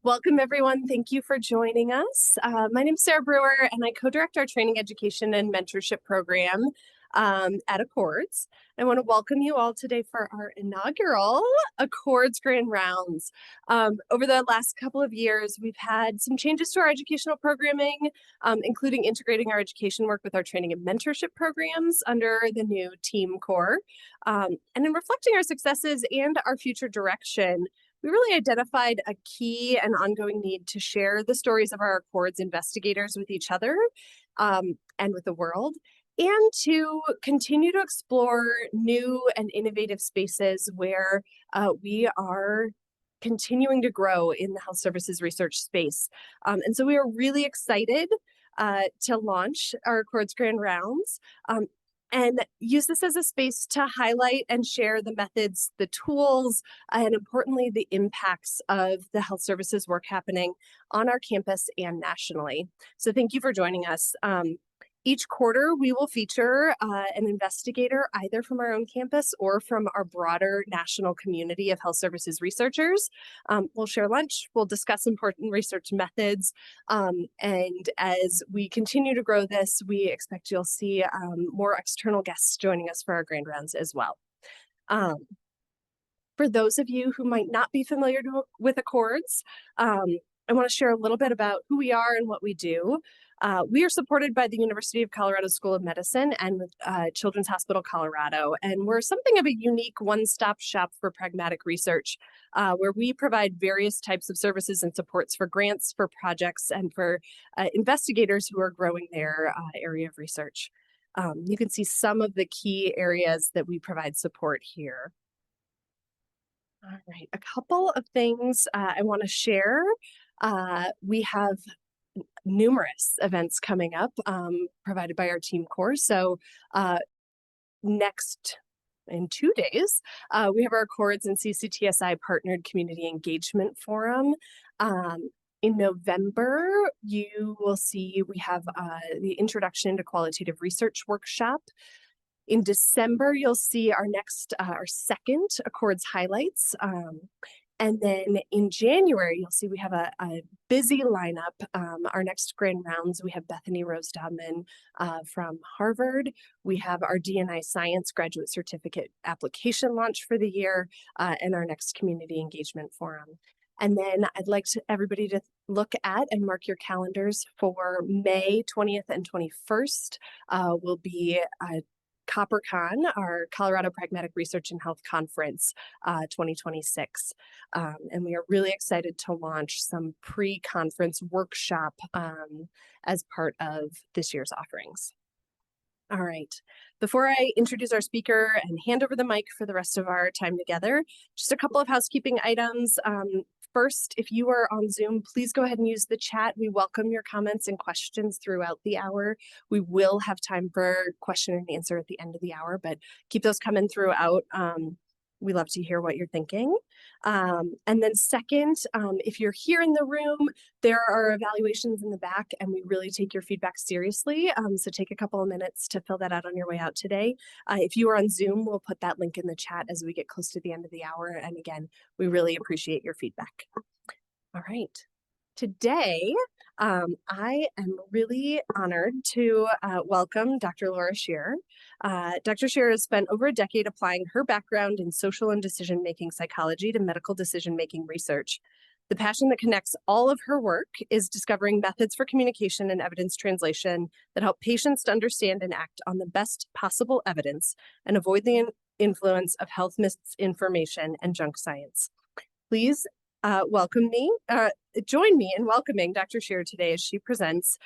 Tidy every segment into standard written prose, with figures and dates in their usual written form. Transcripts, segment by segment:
Welcome, everyone. Thank you for joining us. My name is Sarah Brewer, and I co-direct our training, education, and mentorship program at Accords. I want to welcome you all today for our inaugural Accords Grand Rounds. Over the last couple of years, we've had some changes to our educational programming, including integrating our education work with our training and mentorship programs under the new team core. And in reflecting our successes and our future direction, we really identified a key and ongoing need to share the stories of our Accords investigators with each other and with the world, and to continue to explore new and innovative spaces where we are continuing to grow in the health services research space. And so we are really excited to launch our Accords Grand Rounds. And use this as a space to highlight and share the methods, the tools, and importantly, the impacts of the health services work happening on our campus and nationally. So thank you for joining us. Each quarter, we will feature an investigator either from our own campus or from our broader national community of health services researchers. We'll share lunch, we'll discuss important research methods, and as we continue to grow this, we expect you'll see more external guests joining us for our Grand Rounds as well. For those of you who might not be familiar with Accords, I want to share a little bit about who we are and what we do. We are supported by the University of Colorado School of Medicine and Children's Hospital Colorado, and we're something of a unique one-stop shop for pragmatic research, where we provide various types of services and supports for grants, for projects, and for investigators who are growing their area of research. You can see some of the key areas that we provide support here. All right, a couple of things I want to share. We have numerous events coming up provided by our team core. So next, in 2 days, we have our Accords and CCTSI partnered community engagement forum. In November, you will see we have the Introduction to Qualitative Research workshop. In December, you'll see our second Accords highlights. And then in January, you'll see we have a busy lineup. Our next Grand Rounds, we have Bethany Rose Dobman from Harvard. We have our D&I Science Graduate Certificate application launch for the year, and our next Community Engagement Forum. And then I'd like everybody to look at and mark your calendars for May 20th and 21st. Will be CopperCon, our Colorado Pragmatic Research and Health Conference 2026. And we are really excited to launch some pre-conference workshop as part of this year's offerings. All right, before I introduce our speaker and hand over the mic for the rest of our time together, just a couple of housekeeping items. First, if you are on Zoom, please go ahead and use the chat. We welcome your comments and questions throughout the hour. We will have time for question and answer at the end of the hour, but keep those coming throughout. We love to hear what you're thinking. And then second, if you're here in the room, there are evaluations in the back, and we really take your feedback seriously. So take a couple of minutes to fill that out on your way out today. If you are on Zoom, we'll put that link in the chat as we get close to the end of the hour. And again, we really appreciate your feedback. All right. Today, I am really honored to welcome Dr. Laura Scherer. Dr. Scherer has spent over a decade applying her background in social and decision-making psychology to medical decision-making research. The passion that connects all of her work is discovering methods for communication and evidence translation that help patients to understand and act on the best possible evidence and avoid the influence of health misinformation and junk science. Please join me in welcoming Dr. Scherer today as she presents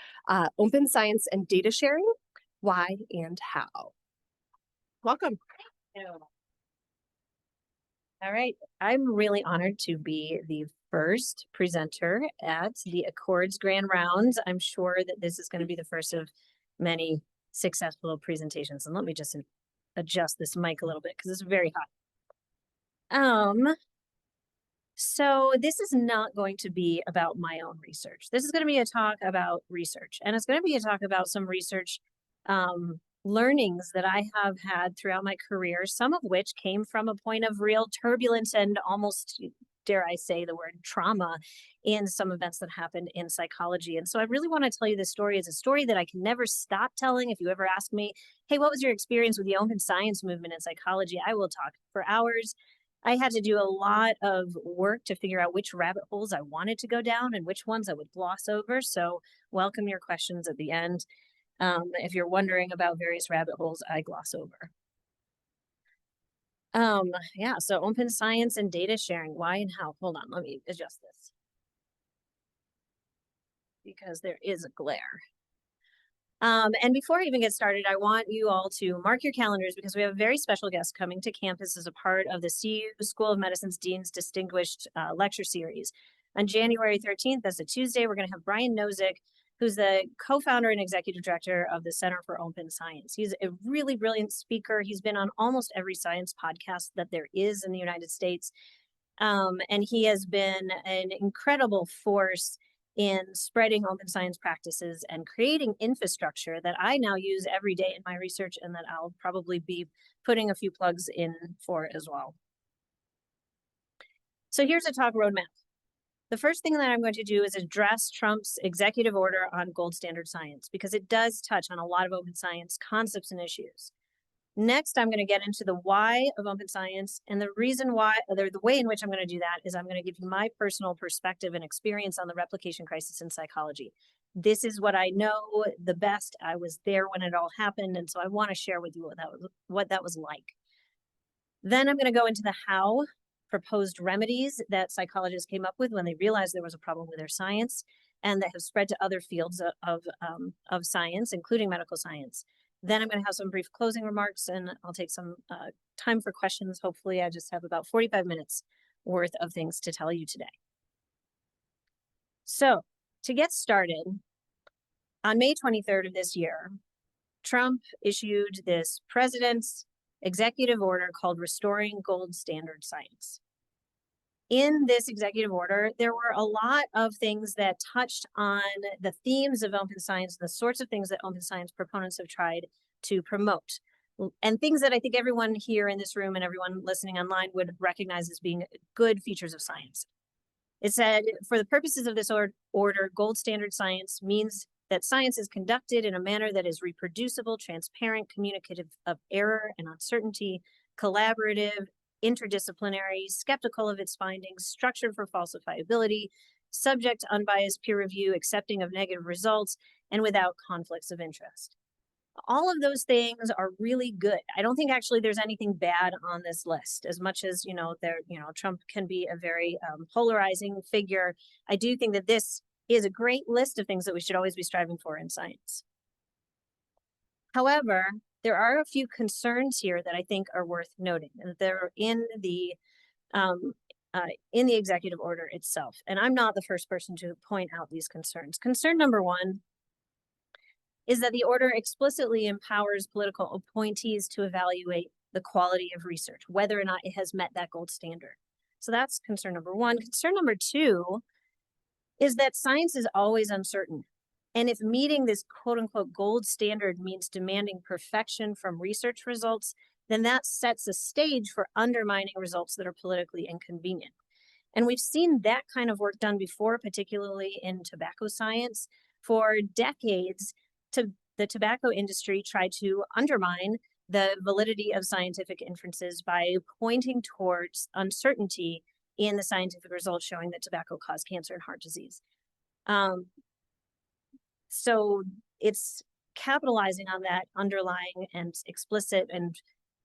Open Science and Data Sharing, Why and How. Welcome. Thank you. All right, I'm really honored to be the first presenter at the Accords Grand Rounds. I'm sure that this is going to be the first of many successful presentations. And let me just adjust this mic a little bit because it's very hot. So this is not going to be about my own research. This is going to be a talk about research, and it's going to be a talk about some research learnings that I have had throughout my career, some of which came from a point of real turbulence and almost dare I say the word trauma in some events that happened in psychology. And so I really want to tell you this story. It's a story that I can never stop telling. If you ever ask me, hey, what was your experience with the open science movement in psychology? I will talk for hours. I had to do a lot of work to figure out which rabbit holes I wanted to go down and which ones I would gloss over. So welcome your questions at the end. If you're wondering about various rabbit holes, I gloss over. Yeah, so open science and data sharing, why and how? Hold on, let me adjust this because there is a glare. And before I even get started, I want you all to mark your calendars because we have a very special guest coming to campus as a part of the CU School of Medicine's Dean's Distinguished Lecture Series. On January 13th, that's a Tuesday, we're going to have Brian Nozick, who's the co-founder and executive director of the Center for Open Science. He's a really brilliant speaker. He's been on almost every science podcast that there is in the United States. And he has been an incredible force in spreading open science practices and creating infrastructure that I now use every day in my research and that I'll probably be putting a few plugs in for as well. So here's a talk roadmap. The first thing that I'm going to do is address Trump's executive order on gold standard science because it does touch on a lot of open science concepts and issues. Next, I'm going to get into the why of open science, and the reason why, or the way in which I'm going to do that is I'm going to give you my personal perspective and experience on the replication crisis in psychology. This is what I know the best. I was there when it all happened, and so I want to share with you what that was like. Then I'm going to go into the how, proposed remedies that psychologists came up with when they realized there was a problem with their science and that have spread to other fields of science, including medical science. Then I'm going to have some brief closing remarks and I'll take some time for questions. Hopefully I just have about 45 minutes worth of things to tell you today. So to get started, on May 23rd of this year, Trump issued this president's executive order called Restoring Gold Standard Science. In this executive order, there were a lot of things that touched on the themes of open science, the sorts of things that open science proponents have tried to promote, and things that I think everyone here in this room and everyone listening online would recognize as being good features of science. It said, for the purposes of this order, gold standard science means that science is conducted in a manner that is reproducible, transparent, communicative of error and uncertainty, collaborative, interdisciplinary, skeptical of its findings, structured for falsifiability, subject to unbiased peer review, accepting of negative results, and without conflicts of interest. All of those things are really good. I don't think actually there's anything bad on this list. As much as, Trump can be a very polarizing figure, I do think that this is a great list of things that we should always be striving for in science. However, there are a few concerns here that I think are worth noting, and they're in the executive order itself. And I'm not the first person to point out these concerns. Concern number one is that the order explicitly empowers political appointees to evaluate the quality of research, whether or not it has met that gold standard. So that's concern number one. Concern number two is that science is always uncertain. And if meeting this quote unquote gold standard means demanding perfection from research results, then that sets a stage for undermining results that are politically inconvenient. And we've seen that kind of work done before, particularly in tobacco science. For decades, the tobacco industry tried to undermine the validity of scientific inferences by pointing towards uncertainty in the scientific results showing that tobacco caused cancer and heart disease. So it's capitalizing on that underlying and explicit and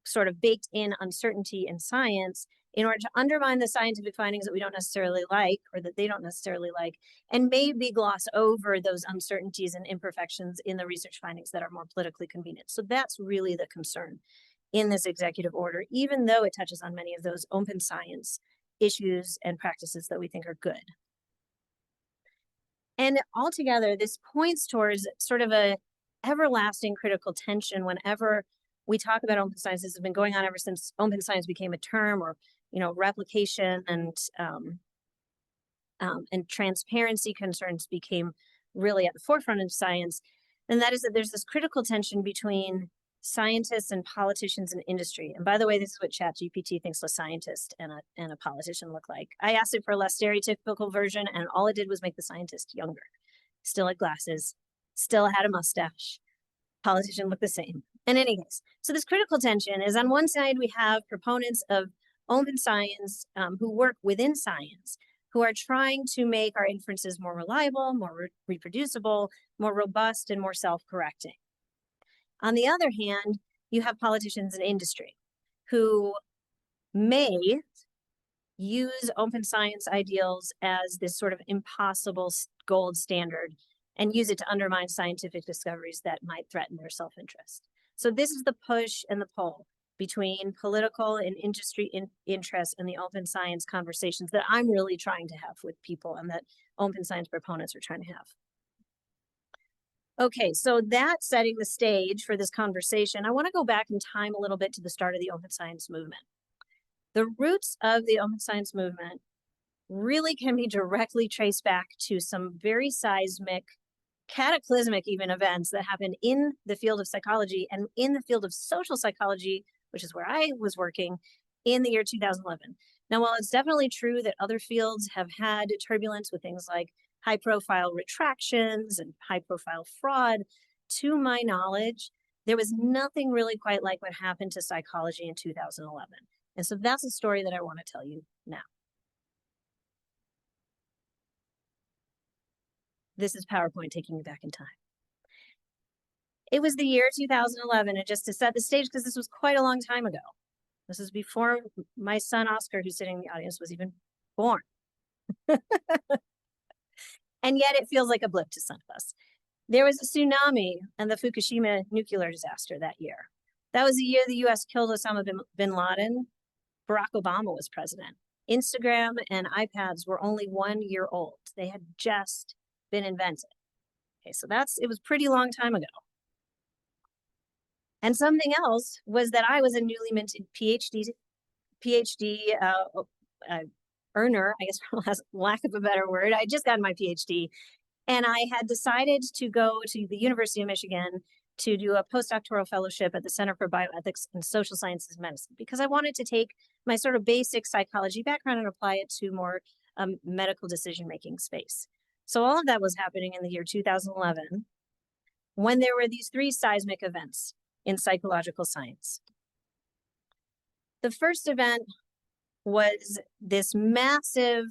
sort of baked in uncertainty in science in order to undermine the scientific findings that we don't necessarily like or that they don't necessarily like, and maybe gloss over those uncertainties and imperfections in the research findings that are more politically convenient. So that's really the concern in this executive order, even though it touches on many of those open science issues and practices that we think are good. And altogether, this points towards sort of a everlasting critical tension whenever we talk about open science. This has been going on ever since open science became a term, or replication and transparency concerns became really at the forefront of science. And that is that there's this critical tension between scientists and politicians in industry. And by the way, this is what ChatGPT thinks a scientist and a politician look like. I asked it for a less stereotypical version, and all it did was make the scientist younger. Still had glasses, still had a mustache. Politician looked the same. In any case, so this critical tension is on one side, we have proponents of open science who work within science, who are trying to make our inferences more reliable, more reproducible, more robust, and more self-correcting. On the other hand, you have politicians in industry who may use open science ideals as this sort of impossible gold standard and use it to undermine scientific discoveries that might threaten their self-interest. So this is the push and the pull between political and industry interests and the open science conversations that I'm really trying to have with people and that open science proponents are trying to have. Okay, so that's setting the stage for this conversation. I want to go back in time a little bit to the start of the open science movement. The roots of the open science movement really can be directly traced back to some very seismic, cataclysmic even events that happened in the field of psychology and in the field of social psychology, which is where I was working in the year 2011. Now, while it's definitely true that other fields have had turbulence with things like high-profile retractions and high-profile fraud, to my knowledge, there was nothing really quite like what happened to psychology in 2011. And so that's a story that I want to tell you now. This is PowerPoint taking you back in time. It was the year 2011, and just to set the stage, because this was quite a long time ago. This is before my son Oscar, who's sitting in the audience, was even born. And yet it feels like a blip to some of us. There was a tsunami and the Fukushima nuclear disaster that year. That was the year the US killed Osama bin Laden. Barack Obama was president. Instagram and iPads were only 1 year old. They had just been invented. Okay, so it was pretty long time ago. And something else was that I was a newly minted PhD earner, I guess for lack of a better word. I just got my PhD, and I had decided to go to the University of Michigan to do a postdoctoral fellowship at the Center for Bioethics and Social Sciences Medicine, because I wanted to take my sort of basic psychology background and apply it to more medical decision-making space. So all of that was happening in the year 2011, when there were these three seismic events in psychological science. The first event was this massive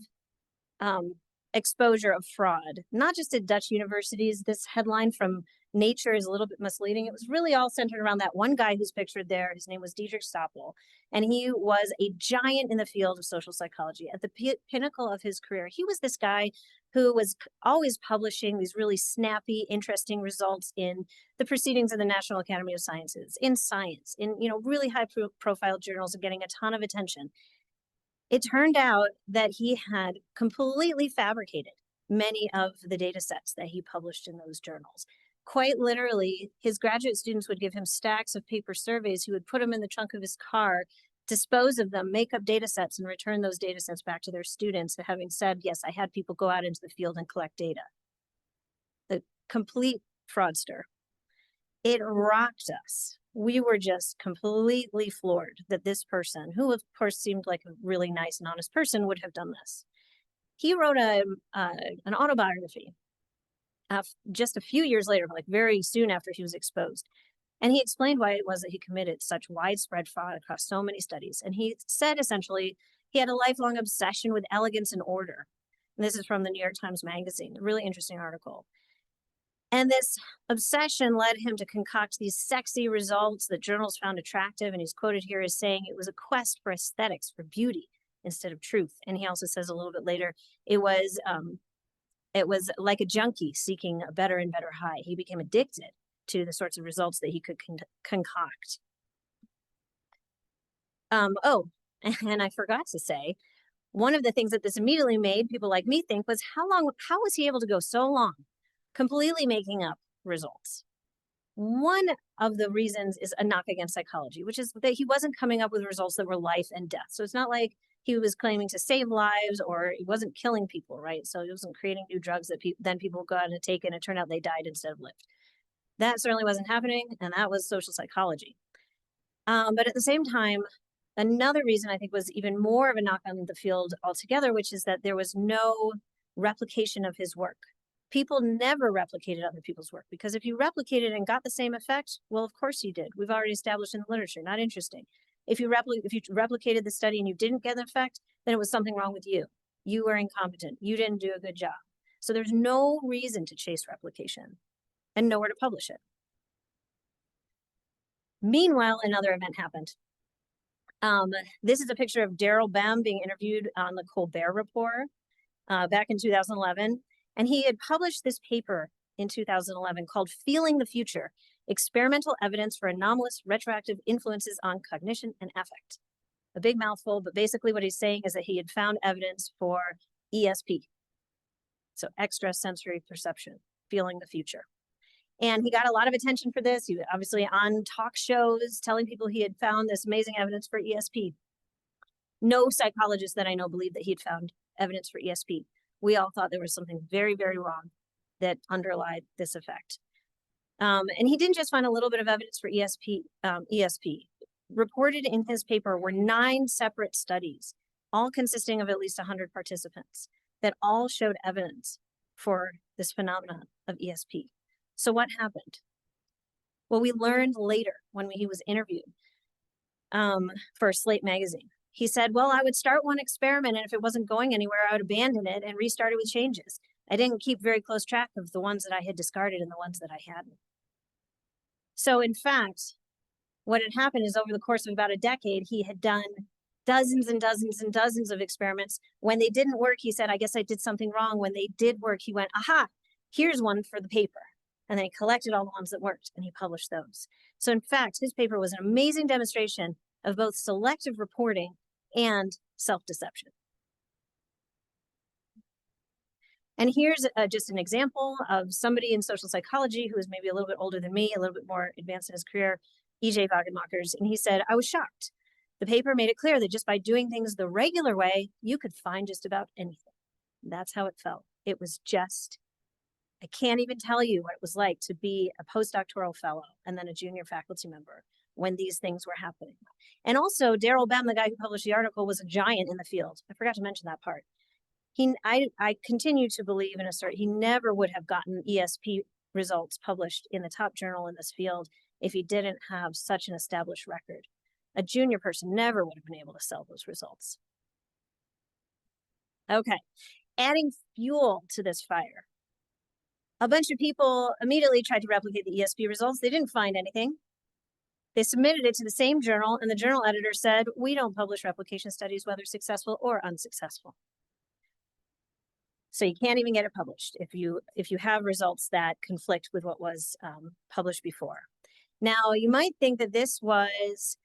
exposure of fraud, not just at Dutch universities. This headline from Nature is a little bit misleading. It was really all centered around that one guy who's pictured there. His name was Dietrich Stoppel, and he was a giant in the field of social psychology. At the pinnacle of his career, he was this guy who was always publishing these really snappy, interesting results in the proceedings of the National Academy of Sciences, in Science, in really high-profile journals, and getting a ton of attention. It turned out that he had completely fabricated many of the data sets that he published in those journals. Quite literally, his graduate students would give him stacks of paper surveys. He would put them in the trunk of his car, dispose of them, make up data sets, and return those data sets back to their students, having said, yes, I had people go out into the field and collect data. The complete fraudster. It rocked us. We were just completely floored that this person, who of course seemed like a really nice and honest person, would have done this. He wrote an autobiography just a few years later, like very soon after he was exposed. And he explained why it was that he committed such widespread fraud across so many studies. And he said, essentially, he had a lifelong obsession with elegance and order. And this is from the New York Times Magazine, a really interesting article. And this obsession led him to concoct these sexy results that journals found attractive. And he's quoted here as saying it was a quest for aesthetics, for beauty instead of truth. And he also says a little bit later, it was like a junkie seeking a better and better high. He became addicted to the sorts of results that he could concoct. Oh, and I forgot to say, one of the things that this immediately made people like me think was how was he able to go so long completely making up results? One of the reasons is a knock against psychology, which is that he wasn't coming up with results that were life and death. So it's not like he was claiming to save lives, or he wasn't killing people, right? So he wasn't creating new drugs that then people go out and take, and it turned out they died instead of lived. That certainly wasn't happening, and that was social psychology. But at the same time, another reason I think was even more of a knock on the field altogether, which is that there was no replication of his work. People never replicated other people's work, because if you replicated and got the same effect, well, of course you did. We've already established in the literature, not interesting. If you replicated the study and you didn't get the effect, then it was something wrong with you. You were incompetent. You didn't do a good job. So there's no reason to chase replication and nowhere to publish it. Meanwhile, another event happened. This is a picture of Daryl Bem being interviewed on the Colbert Report back in 2011. And he had published this paper in 2011 called Feeling the Future, Experimental Evidence for Anomalous Retroactive Influences on Cognition and Affect. A big mouthful, but basically what he's saying is that he had found evidence for ESP. So extrasensory perception, feeling the future. And he got a lot of attention for this. He was obviously on talk shows telling people he had found this amazing evidence for ESP. No psychologist that I know believed that he had found evidence for ESP. We all thought there was something very, very wrong that underlied this effect. And he didn't just find a little bit of evidence for ESP. Reported in his paper were 9 separate studies, all consisting of at least 100 participants, that all showed evidence for this phenomenon of ESP. So what happened? Well, we learned later when he was interviewed for Slate magazine. He said, well, I would start one experiment, and if it wasn't going anywhere, I would abandon it and restart it with changes. I didn't keep very close track of the ones that I had discarded and the ones that I hadn't. So in fact, what had happened is over the course of about a decade, he had done dozens and dozens and dozens of experiments. When they didn't work, he said, I guess I did something wrong. When they did work, he went, aha, here's one for the paper. And then he collected all the ones that worked and he published those. So in fact, his paper was an amazing demonstration of both selective reporting and self-deception. And here's just an example of somebody in social psychology who is maybe a little bit older than me, a little bit more advanced in his career, E.J. Wagenmakers. And he said, I was shocked. The paper made it clear that just by doing things the regular way, you could find just about anything. That's how it felt. It was just, I can't even tell you what it was like to be a postdoctoral fellow and then a junior faculty member when these things were happening. And also, Daryl Bem, the guy who published the article, was a giant in the field. I forgot to mention that part. I continue to believe and assert he never would have gotten ESP results published in the top journal in this field if he didn't have such an established record. A junior person never would have been able to sell those results. Okay, adding fuel to this fire. A bunch of people immediately tried to replicate the ESP results. They didn't find anything. They submitted it to the same journal, and the journal editor said, we don't publish replication studies, whether successful or unsuccessful. So you can't even get it published if you have results that conflict with what was published before. Now, you might think that this was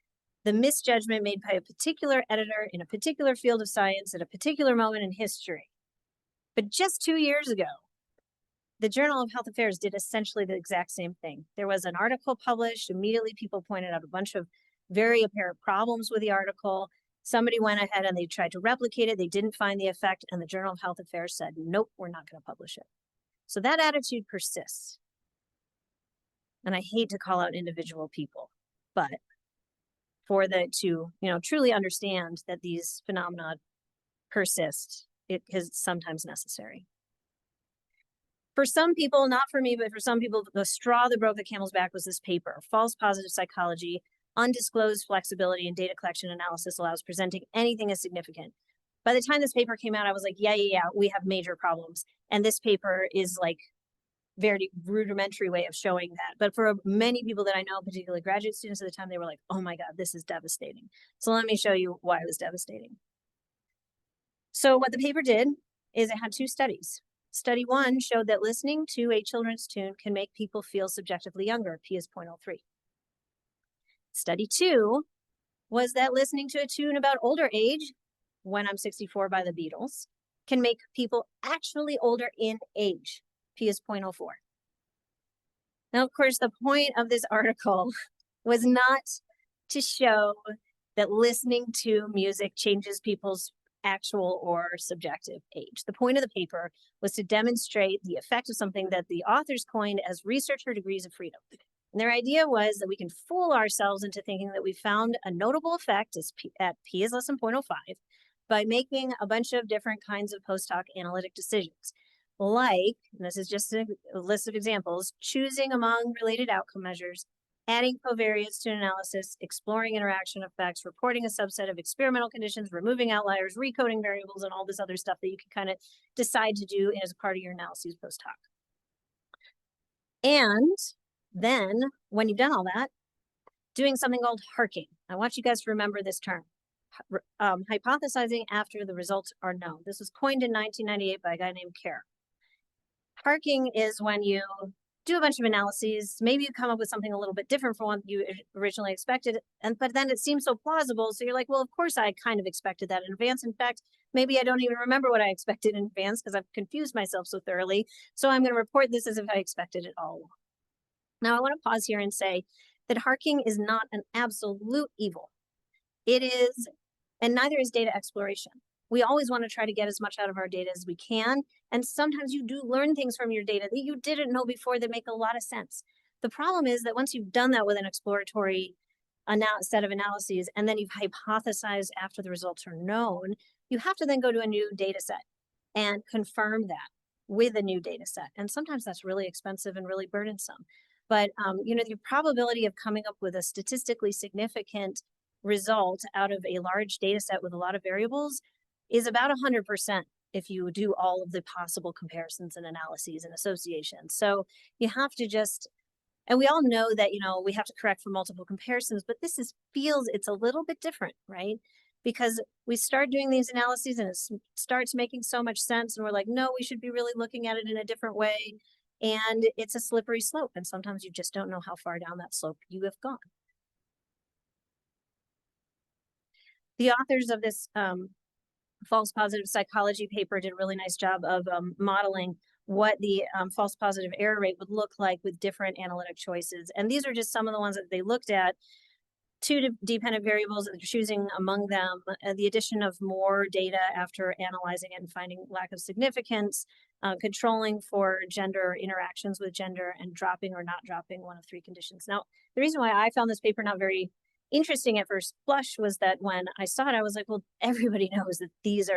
the misjudgment made by a particular editor in a particular field of science at a particular moment in history. But just 2 years ago, the Journal of Health Affairs did essentially the exact same thing. There was an article published. Immediately, people pointed out a bunch of very apparent problems with the article. Somebody went ahead and they tried to replicate it. They didn't find the effect. And the Journal of Health Affairs said, nope, we're not going to publish it. So that attitude persists. And I hate to call out individual people, but for to truly understand that these phenomena persist, it is sometimes necessary. For some people, not for me, but for some people, the straw that broke the camel's back was this paper, False Positive Psychology, Undisclosed Flexibility in Data Collection Analysis Allows Presenting Anything as Significant. By the time this paper came out, I was like, yeah, we have major problems. And this paper is like very rudimentary way of showing that. But for many people that I know, particularly graduate students at the time, they were like, oh my God, this is devastating. So let me show you why it was devastating. So what the paper did is it had 2 studies. Study 1 showed that listening to a children's tune can make people feel subjectively younger, P is 0.03. Study 2 was that listening to a tune about older age, When I'm 64 by the Beatles, can make people actually older in age, P is 0.04. Now, of course, the point of this article was not to show that listening to music changes people's actual or subjective age. The point of the paper was to demonstrate the effect of something that the authors coined as researcher degrees of freedom. And their idea was that we can fool ourselves into thinking that we found a notable effect at p is less than 0.05 by making a bunch of different kinds of post hoc analytic decisions. Like, and this is just a list of examples, choosing among related outcome measures, adding covariates to an analysis, exploring interaction effects, reporting a subset of experimental conditions, removing outliers, recoding variables, and all this other stuff that you can kind of decide to do as a part of your analyses post hoc. And then, when you've done all that, doing something called harking. I want you guys to remember this term. Hypothesizing after the results are known. This was coined in 1998 by a guy named Scherer. Harking is when you do a bunch of analyses, maybe you come up with something a little bit different from what you originally expected, but then it seems so plausible, so you're like, well, of course I kind of expected that in advance. In fact, maybe I don't even remember what I expected in advance because I've confused myself so thoroughly, so I'm going to report this as if I expected it all along. Now, I want to pause here and say that harking is not an absolute evil. It is, and neither is data exploration. We always want to try to get as much out of our data as we can. And sometimes you do learn things from your data that you didn't know before that make a lot of sense. The problem is that once you've done that with an exploratory set of analyses, and then you've hypothesized after the results are known, you have to then go to a new data set and confirm that with a new data set. And sometimes that's really expensive and really burdensome. But the probability of coming up with a statistically significant result out of a large data set with a lot of variables is about 100% if you do all of the possible comparisons and analyses and associations. So you have to just, and we all know that, we have to correct for multiple comparisons, but feels it's a little bit different, right? Because we start doing these analyses and it starts making so much sense. And we're like, no, we should be really looking at it in a different way. And it's a slippery slope. And sometimes you just don't know how far down that slope you have gone. The authors of this false positive psychology paper did a really nice job of modeling what the false positive error rate would look like with different analytic choices. And these are just some of the ones that they looked at. Two dependent variables, choosing among them, the addition of more data after analyzing it and finding lack of significance, controlling for gender, interactions with gender, and dropping or not dropping one of three conditions. Now, the reason why I found this paper not very interesting at first blush was that when I saw it, I was like, well, everybody knows that this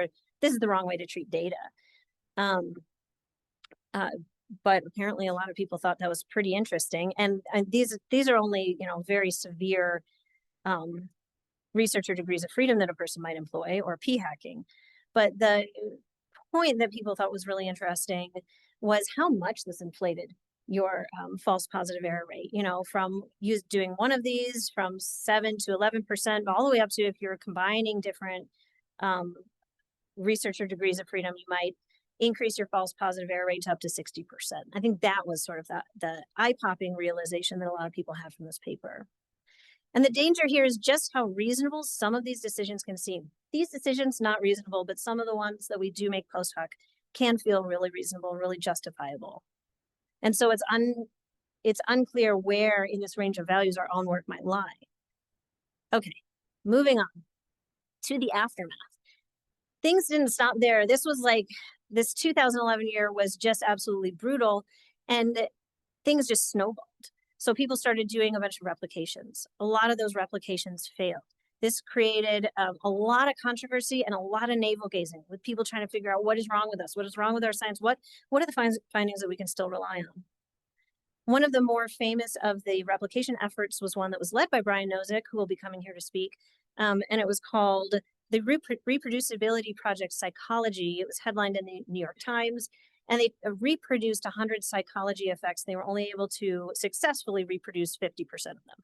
is the wrong way to treat data. But apparently a lot of people thought that was pretty interesting. And these are only, very severe researcher degrees of freedom that a person might employ, or p-hacking. But the point that people thought was really interesting was how much this inflated your false positive error rate, from doing one of these from 7 to 11%, all the way up to, if you're combining different researcher degrees of freedom, you might increase your false positive error rate to up to 60%. I think that was sort of the eye-popping realization that a lot of people have from this paper. And the danger here is just how reasonable some of these decisions can seem. These decisions, not reasonable, but some of the ones that we do make post hoc can feel really reasonable, really justifiable. And so it's unclear where in this range of values our own work might lie. Okay, moving on to the aftermath. Things didn't stop there. This 2011 year was just absolutely brutal, and things just snowballed. So people started doing a bunch of replications. A lot of those replications failed. This created a lot of controversy and a lot of navel gazing, with people trying to figure out what is wrong with us, what is wrong with our science, what are the findings that we can still rely on. One of the more famous of the replication efforts was one that was led by Brian Nozick, who will be coming here to speak, and it was called the Reproducibility Project Psychology. It was headlined in the New York Times, and they reproduced 100 psychology effects. They were only able to successfully reproduce 50% of them.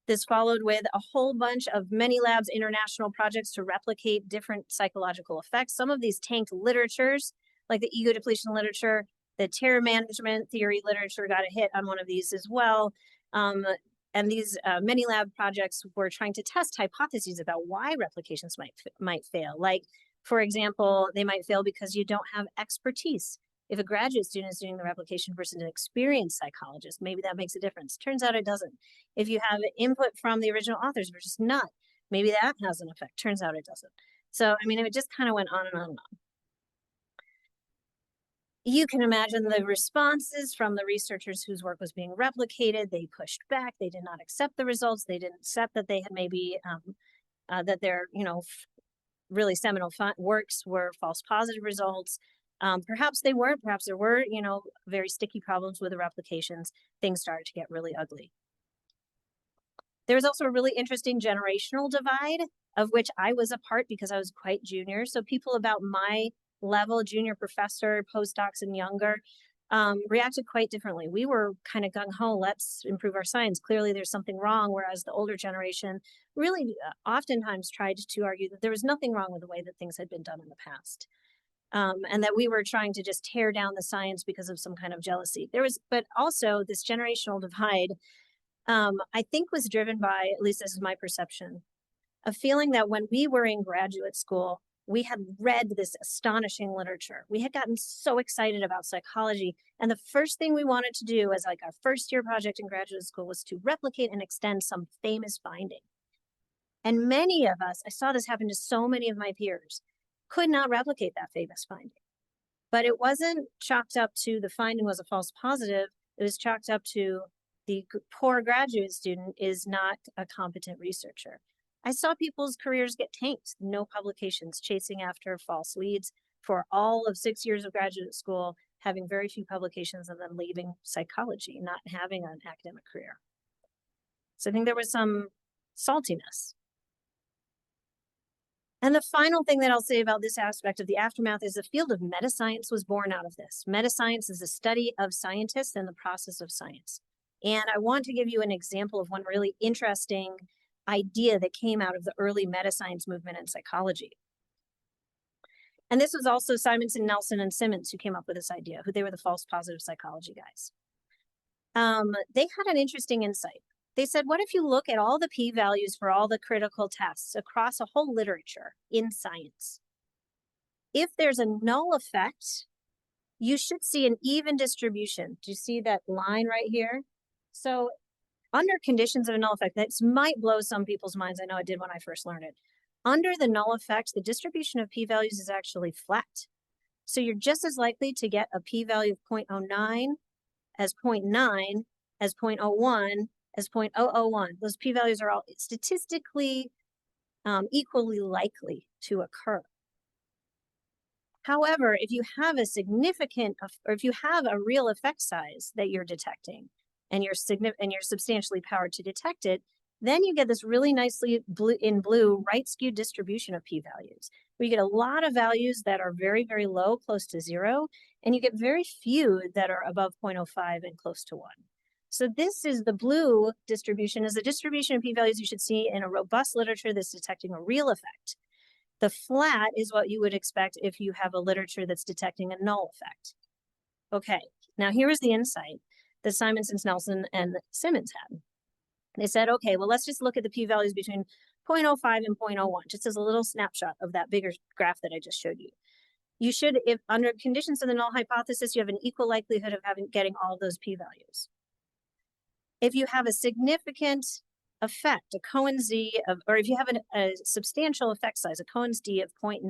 This followed with a whole bunch of many labs, international projects to replicate different psychological effects. Some of these tanked literatures, like the ego depletion literature, the terror management theory literature got a hit on one of these as well. And these many lab projects were trying to test hypotheses about why replications might fail. Like, for example, they might fail because you don't have expertise. If a graduate student is doing the replication versus an experienced psychologist, maybe that makes a difference. Turns out it doesn't. If you have input from the original authors versus not, maybe that has an effect. Turns out it doesn't. So, I mean, it just kind of went on and on and on. You can imagine the responses from the researchers whose work was being replicated. They pushed back. They did not accept the results. They didn't accept that they had maybe that their really seminal works were false positive results. Perhaps they weren't. Perhaps there were very sticky problems with the replications. Things started to get really ugly. There was also a really interesting generational divide, of which I was a part because I was quite junior. So people about my level, junior professor, postdocs, and younger, reacted quite differently. We were kind of gung ho, let's improve our science. Clearly, there's something wrong. Whereas the older generation really oftentimes tried to argue that there was nothing wrong with the way that things had been done in the past. And that we were trying to just tear down the science because of some kind of jealousy. But also this generational divide, I think was driven by, at least this is my perception, a feeling that when we were in graduate school, we had read this astonishing literature. We had gotten so excited about psychology. And the first thing we wanted to do as like our first year project in graduate school was to replicate and extend some famous finding. And many of us, I saw this happen to so many of my peers, could not replicate that famous finding. But it wasn't chalked up to the finding was a false positive. It was chalked up to the poor graduate student is not a competent researcher. I saw people's careers get tanked, no publications, chasing after false leads for all of 6 years of graduate school, having very few publications and then leaving psychology, not having an academic career. So I think there was some saltiness. And the final thing that I'll say about this aspect of the aftermath is the field of meta-science was born out of this. Meta-science is the study of scientists and the process of science. And I want to give you an example of one really interesting idea that came out of the early meta-science movement in psychology. And this was also Simonson, Nelson, and Simmons who came up with this idea, who they were the false positive psychology guys. They had an interesting insight. They said, what if you look at all the p-values for all the critical tests across a whole literature in science? If there's a null effect, you should see an even distribution. Do you see that line right here? So under conditions of a null effect, that might blow some people's minds. I know it did when I first learned it. Under the null effect, the distribution of p-values is actually flat. So you're just as likely to get a p-value of 0.09 as 0.9, as 0.01, as 0.001. Those p-values are all statistically equally likely to occur. However, if you have a significant, or if you have a real effect size that you're detecting, and you're substantially powered to detect it, then you get this really nicely in blue right skewed distribution of p-values, where you get a lot of values that are very, very low, close to 0, and you get very few that are above 0.05 and close to 1. So this is the blue distribution, is the distribution of p-values you should see in a robust literature that's detecting a real effect. The flat is what you would expect if you have a literature that's detecting a null effect. Okay, now here is the insight that Simonson, Nelson, and Simmons had. They said, okay, well, let's just look at the p-values between 0.05 and 0.01, just as a little snapshot of that bigger graph that I just showed you. You should, if under conditions of the null hypothesis, you have an equal likelihood of getting all of those p-values. If you have a significant effect, a Cohen's d of, or if you have a substantial effect size, a Cohen's d of 0.9,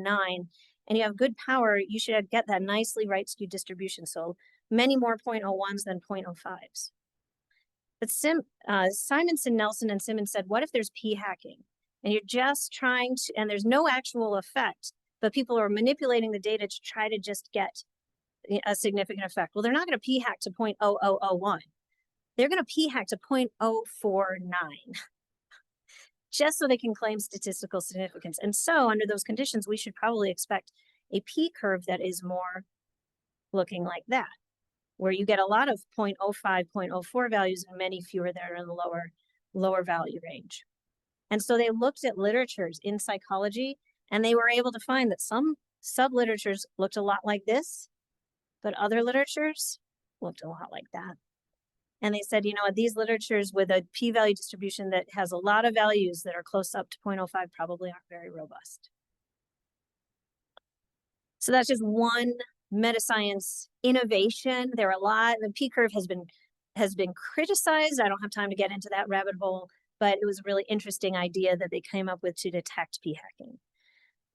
and you have good power, you should get that nicely right skewed distribution. So many more 0.01s than 0.05s. But Simonson, Nelson, and Simmons said, what if there's p-hacking? And you're just trying to, and there's no actual effect, but people are manipulating the data to try to just get a significant effect. Well, they're not going to p-hack to 0.0001. They're going to p-hack to 0.049, just so they can claim statistical significance. And so under those conditions, we should probably expect a p-curve that is more looking like that, where you get a lot of 0.05, 0.04 values and many fewer that are in the lower value range. And so they looked at literatures in psychology, and they were able to find that some subliteratures looked a lot like this, but other literatures looked a lot like that. And they said, you know, these literatures with a p-value distribution that has a lot of values that are close up to 0.05 probably aren't very robust. So that's just one meta-science innovation. There are a lot. The p-curve has been criticized. I don't have time to get into that rabbit hole, but it was a really interesting idea that they came up with to detect p-hacking.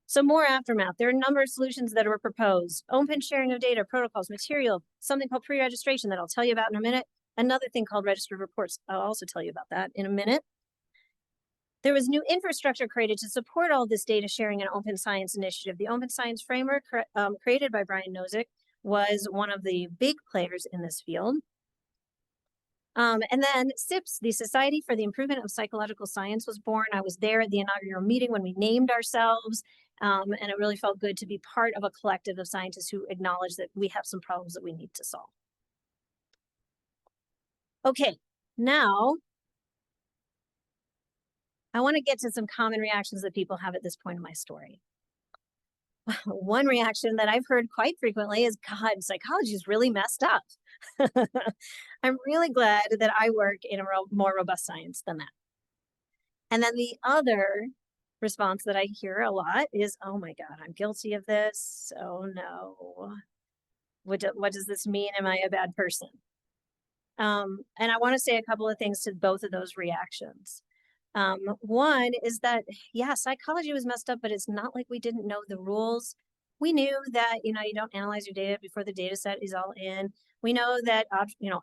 So more aftermath. There are a number of solutions that were proposed. Open sharing of data, protocols, material, something called pre-registration that I'll tell you about in a minute. Another thing called registered reports. I'll also tell you about that in a minute. There was new infrastructure created to support all this data sharing and open science initiative. The open science framework created by Brian Nozick was one of the big players in this field. And then SIPS, the Society for the Improvement of Psychological Science, was born. I was there at the inaugural meeting when we named ourselves. And it really felt good to be part of a collective of scientists who acknowledge that we have some problems that we need to solve. Okay, now I want to get to some common reactions that people have at this point in my story. One reaction that I've heard quite frequently is, God, psychology is really messed up. I'm really glad that I work in a more robust science than that. And then the other response that I hear a lot is, oh my God, I'm guilty of this. Oh no. What does this mean? Am I a bad person? And I want to say a couple of things to both of those reactions. One is that, yeah, psychology was messed up, but it's not like we didn't know the rules. We knew that, you don't analyze your data before the data set is all in. We know that,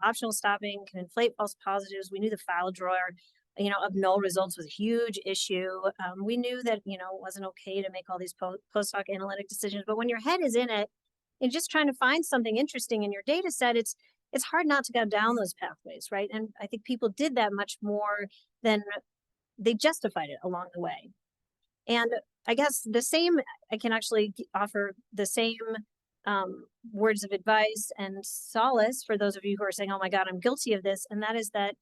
optional stopping can inflate false positives. We knew the file drawer, of null results was a huge issue. We knew that, it wasn't okay to make all these post hoc analytic decisions, but when your head is in it and just trying to find something interesting in your data set, it's hard not to go down those pathways, right? And I think people did that much more than they justified it along the way. And I guess I can actually offer the same words of advice and solace for those of you who are saying, oh my God, I'm guilty of this. And that is that,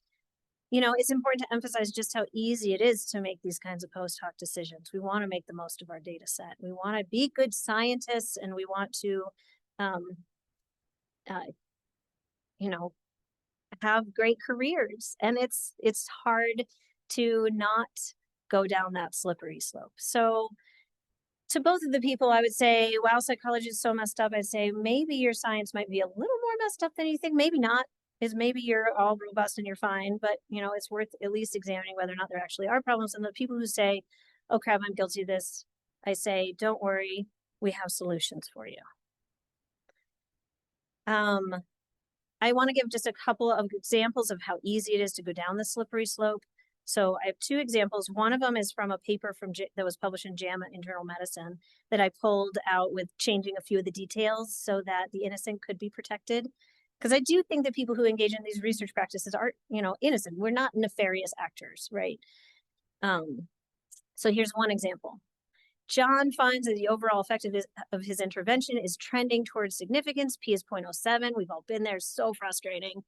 it's important to emphasize just how easy it is to make these kinds of post hoc decisions. We want to make the most of our data set. We want to be good scientists, and we want to, have great careers. And it's hard to not go down that slippery slope. So to both of the people, I would say, wow, psychology is so messed up. I'd say maybe your science might be a little more messed up than you think. Maybe not. Is maybe you're all robust and you're fine, but it's worth at least examining whether or not there actually are problems. And the people who say, oh crap, I'm guilty of this, I say, don't worry, we have solutions for you. I want to give just a couple of examples of how easy it is to go down the slippery slope. So I have two examples. One of them is from a paper that was published in JAMA Internal Medicine that I pulled out with changing a few of the details so that the innocent could be protected. Because I do think that people who engage in these research practices are, innocent. We're not nefarious actors, right? So here's one example. John finds that the overall effectiveness of his intervention is trending towards significance. P is 0.07. We've all been there. So frustrating.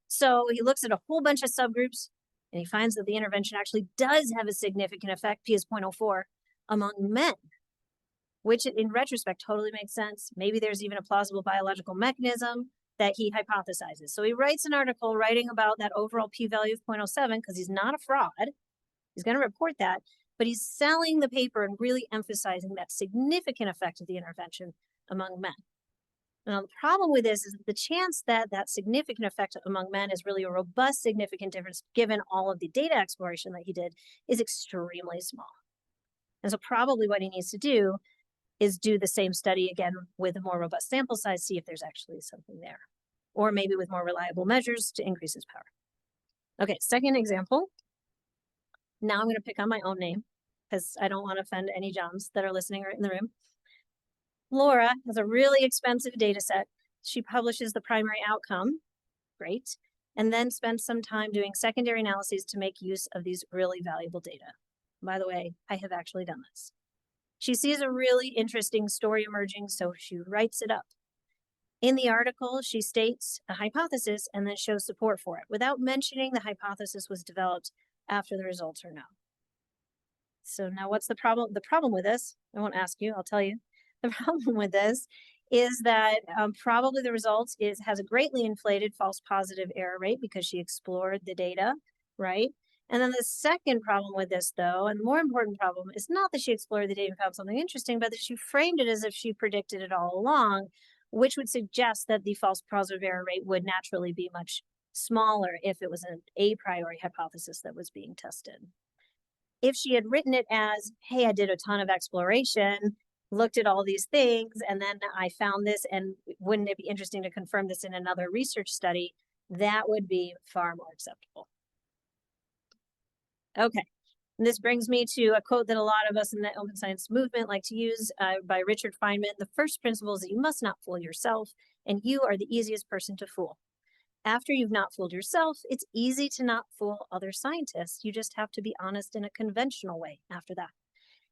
So he looks at a whole bunch of subgroups and he finds that the intervention actually does have a significant effect, P is 0.04, among men, which in retrospect totally makes sense. Maybe there's even a plausible biological mechanism that he hypothesizes. So he writes an article writing about that overall p-value of 0.07 because he's not a fraud. He's going to report that, but he's selling the paper and really emphasizing that significant effect of the intervention among men. Now, the problem with this is the chance that that significant effect among men is really a robust, significant difference, given all of the data exploration that he did, is extremely small. And so probably what he needs to do is do the same study again with a more robust sample size, see if there's actually something there, or maybe with more reliable measures to increase his power. Okay, second example. Now I'm going to pick on my own name because I don't want to offend any Johns that are listening or in the room. Laura has a really expensive data set. She publishes the primary outcome, great, and then spends some time doing secondary analyses to make use of these really valuable data. By the way, I have actually done this. She sees a really interesting story emerging, so she writes it up. In the article, she states a hypothesis and then shows support for it without mentioning the hypothesis was developed after the results are known. So now what's the problem? The problem with this, I won't ask you, I'll tell you. The problem with this is that probably the results has a greatly inflated false positive error rate because she explored the data, right? And then the second problem with this, though, and the more important problem, is not that she explored the data and found something interesting, but that she framed it as if she predicted it all along, which would suggest that the false positive error rate would naturally be much smaller if it was an a priori hypothesis that was being tested. If she had written it as, hey, I did a ton of exploration looked at all these things, and then I found this, and wouldn't it be interesting to confirm this in another research study? That would be far more acceptable. Okay. And this brings me to a quote that a lot of us in the open science movement like to use by Richard Feynman. The first principle is that you must not fool yourself, and you are the easiest person to fool. After you've not fooled yourself, it's easy to not fool other scientists. You just have to be honest in a conventional way after that.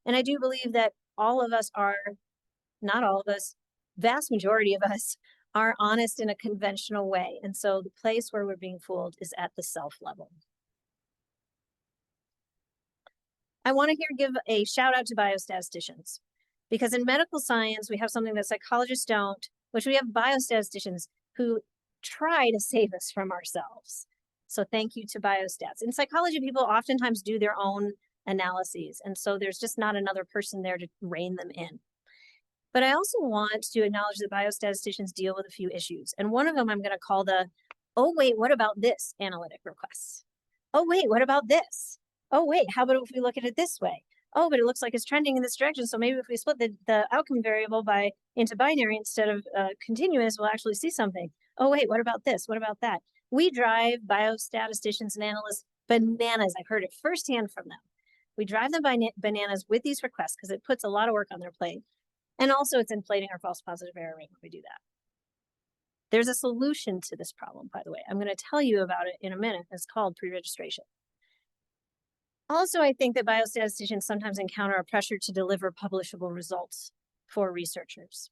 And I do believe that all of us are, not all of us, vast majority of us are honest in a conventional way. And so the place where we're being fooled is at the self level. I want to here give a shout out to biostatisticians, because in medical science, we have something that psychologists don't, which we have biostatisticians who try to save us from ourselves. So thank you to biostats. In psychology, people oftentimes do their own analyses, and so there's just not another person there to rein them in. But I also want to acknowledge that biostatisticians deal with a few issues. And one of them I'm going to call the, oh, wait, what about this analytic requests? Oh, wait, what about this? Oh, wait, how about if we look at it this way? Oh, but it looks like it's trending in this direction. So maybe if we split the outcome variable into binary instead of continuous, we'll actually see something. Oh, wait, what about this? What about that? We drive biostatisticians and analysts bananas. I've heard it firsthand from them. We drive them bananas with these requests because it puts a lot of work on their plate. And also it's inflating our false positive error rate when we do that. There's a solution to this problem, by the way. I'm going to tell you about it in a minute. It's called pre-registration. Also, I think that biostatisticians sometimes encounter a pressure to deliver publishable results for researchers.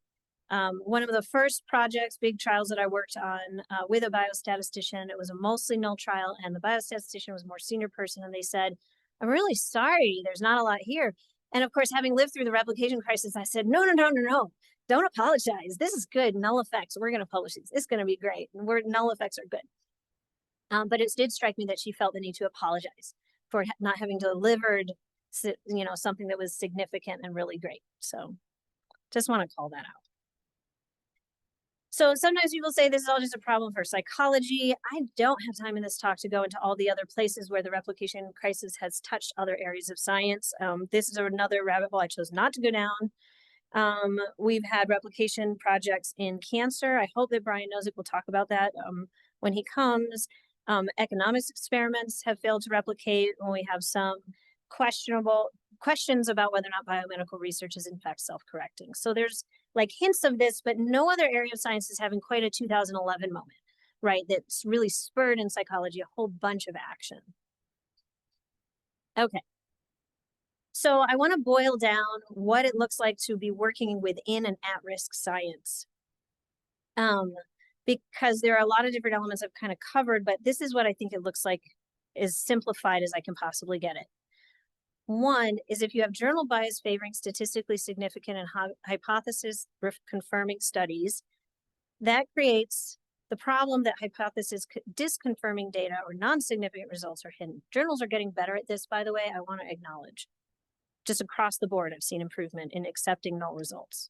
One of the first projects, big trials that I worked on with a biostatistician, it was a mostly null trial, and the biostatistician was a more senior person, and they said, I'm really sorry, there's not a lot here. And of course, having lived through the replication crisis, I said, no, don't apologize. This is good, null effects. We're going to publish these. It's going to be great. And null effects are good. But it did strike me that she felt the need to apologize for not having delivered, something that was significant and really great. So just want to call that out. So sometimes people say this is all just a problem for psychology. I don't have time in this talk to go into all the other places where the replication crisis has touched other areas of science. This is another rabbit hole I chose not to go down. We've had replication projects in cancer. I hope that Brian knows it. We'll talk about that when he comes. Economics experiments have failed to replicate when we have some questionable questions about whether or not biomedical research is in fact self-correcting. So there's like hints of this, but no other area of science is having quite a 2011 moment, right? That's really spurred in psychology a whole bunch of action. Okay. So I want to boil down what it looks like to be working within an at-risk science. Because there are a lot of different elements I've kind of covered, but this is what I think it looks like as simplified as I can possibly get it. One is if you have journal bias favoring statistically significant and hypothesis confirming studies, that creates the problem that hypothesis disconfirming data or non-significant results are hidden. Journals are getting better at this, by the way, I want to acknowledge. Just across the board, I've seen improvement in accepting null results.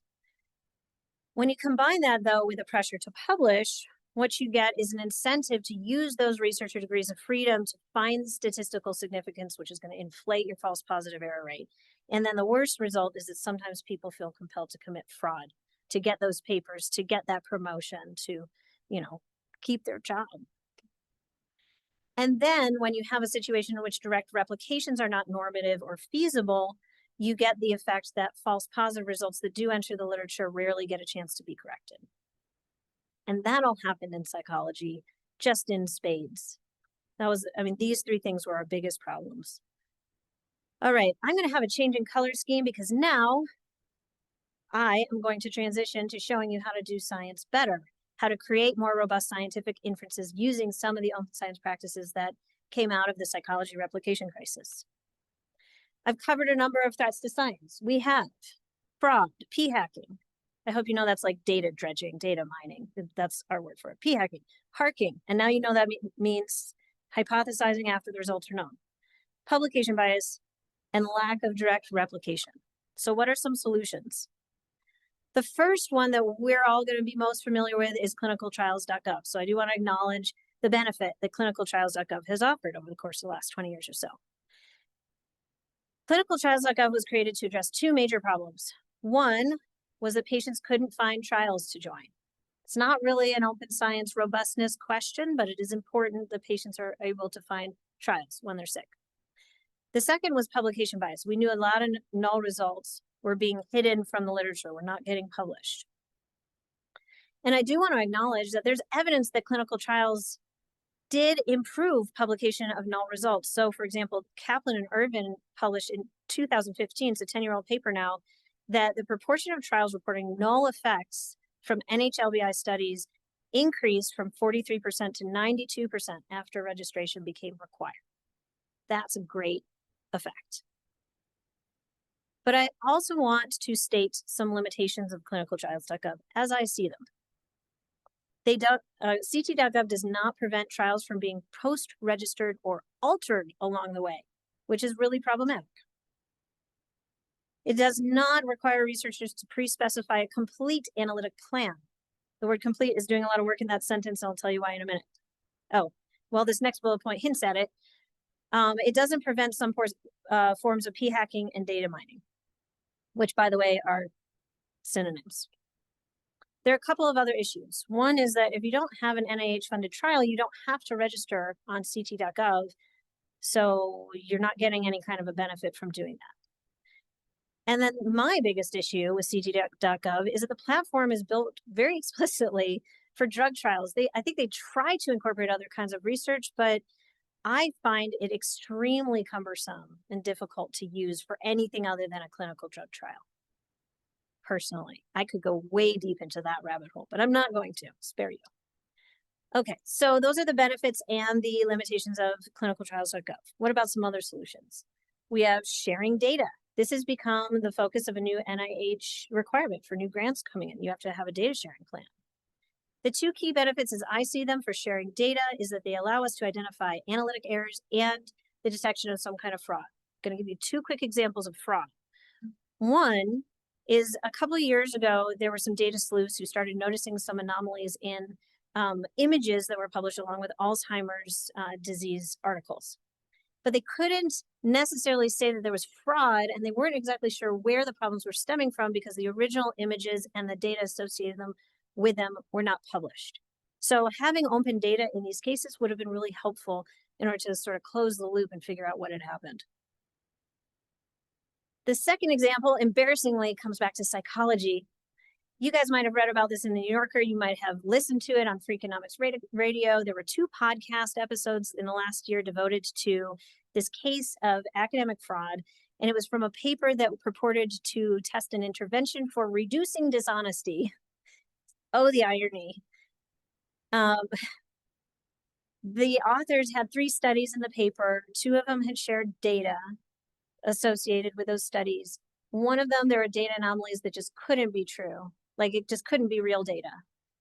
When you combine that, though, with a pressure to publish, what you get is an incentive to use those researcher degrees of freedom to find statistical significance, which is going to inflate your false positive error rate. And then the worst result is that sometimes people feel compelled to commit fraud to get those papers, to get that promotion, to, keep their job. And then when you have a situation in which direct replications are not normative or feasible, you get the effect that false positive results that do enter the literature rarely get a chance to be corrected. And that all happened in psychology, just in spades. These three things were our biggest problems. All right, I'm going to have a change in color scheme because now I am going to transition to showing you how to do science better, how to create more robust scientific inferences using some of the open science practices that came out of the psychology replication crisis. I've covered a number of threats to science. We have fraud, p-hacking. I hope you know that's like data dredging, data mining. That's our word for it, p-hacking, harking. And now you know that means hypothesizing after the results are known. Publication bias and lack of direct replication. So what are some solutions? The first one that we're all going to be most familiar with is clinicaltrials.gov. So I do want to acknowledge the benefit that clinicaltrials.gov has offered over the course of the last 20 years or so. Clinicaltrials.gov was created to address two major problems. One was that patients couldn't find trials to join. It's not really an open science robustness question, but it is important that patients are able to find trials when they're sick. The second was publication bias. We knew a lot of null results were being hidden from the literature, were not getting published. And I do want to acknowledge that there's evidence that clinical trials did improve publication of null results. So, for example, Kaplan and Irvin published in 2015, it's a 10-year-old paper now, that the proportion of trials reporting null effects from NHLBI studies increased from 43% to 92% after registration became required. That's a great effect. But I also want to state some limitations of clinicaltrials.gov as I see them. CT.gov does not prevent trials from being post-registered or altered along the way, which is really problematic. It does not require researchers to pre-specify a complete analytic plan. The word complete is doing a lot of work in that sentence, and I'll tell you why in a minute. Oh, well, this next bullet point hints at it. It doesn't prevent some forms of p-hacking and data mining, which, by the way, are synonyms. There are a couple of other issues. One is that if you don't have an NIH-funded trial, you don't have to register on ct.gov, so you're not getting any kind of a benefit from doing that. And then my biggest issue with ct.gov is that the platform is built very explicitly for drug trials. I think they try to incorporate other kinds of research, but I find it extremely cumbersome and difficult to use for anything other than a clinical drug trial. Personally, I could go way deep into that rabbit hole, but I'm not going to spare you. Okay, so those are the benefits and the limitations of clinicaltrials.gov. What about some other solutions? We have sharing data. This has become the focus of a new NIH requirement for new grants coming in. You have to have a data sharing plan. The two key benefits, as I see them, for sharing data is that they allow us to identify analytic errors and the detection of some kind of fraud. I'm going to give you two quick examples of fraud. One is a couple of years ago, there were some data sleuths who started noticing some anomalies in images that were published along with Alzheimer's disease articles. But they couldn't necessarily say that there was fraud, and they weren't exactly sure where the problems were stemming from because the original images and the data associated with them were not published. So having open data in these cases would have been really helpful in order to sort of close the loop and figure out what had happened. The second example, embarrassingly, comes back to psychology. You guys might have read about this in the New Yorker. You might have listened to it on Freakonomics Radio. There were 2 podcast episodes in the last year devoted to this case of academic fraud. And it was from a paper that purported to test an intervention for reducing dishonesty. Oh, the irony. The authors had 3 studies in the paper. 2 of them had shared data associated with those studies. One of them, there were data anomalies that just couldn't be true. Like it just couldn't be real data.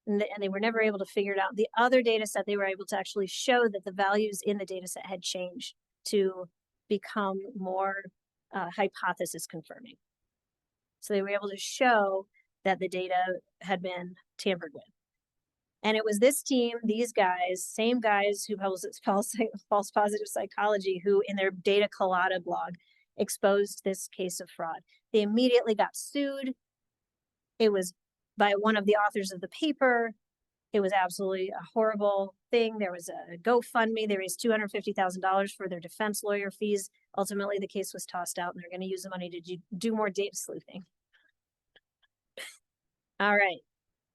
And they were never able to figure it out. The other data set, they were able to actually show that the values in the data set had changed to become more hypothesis confirming. So they were able to show that the data had been tampered with. And it was this team, these guys, same guys who published false positive psychology, who in their Data Colada blog exposed this case of fraud. They immediately got sued. It was by one of the authors of the paper. It was absolutely a horrible thing. There was a GoFundMe. They raised $250,000 for their defense lawyer fees. Ultimately, the case was tossed out, and they're going to use the money to do more data sleuthing. All right.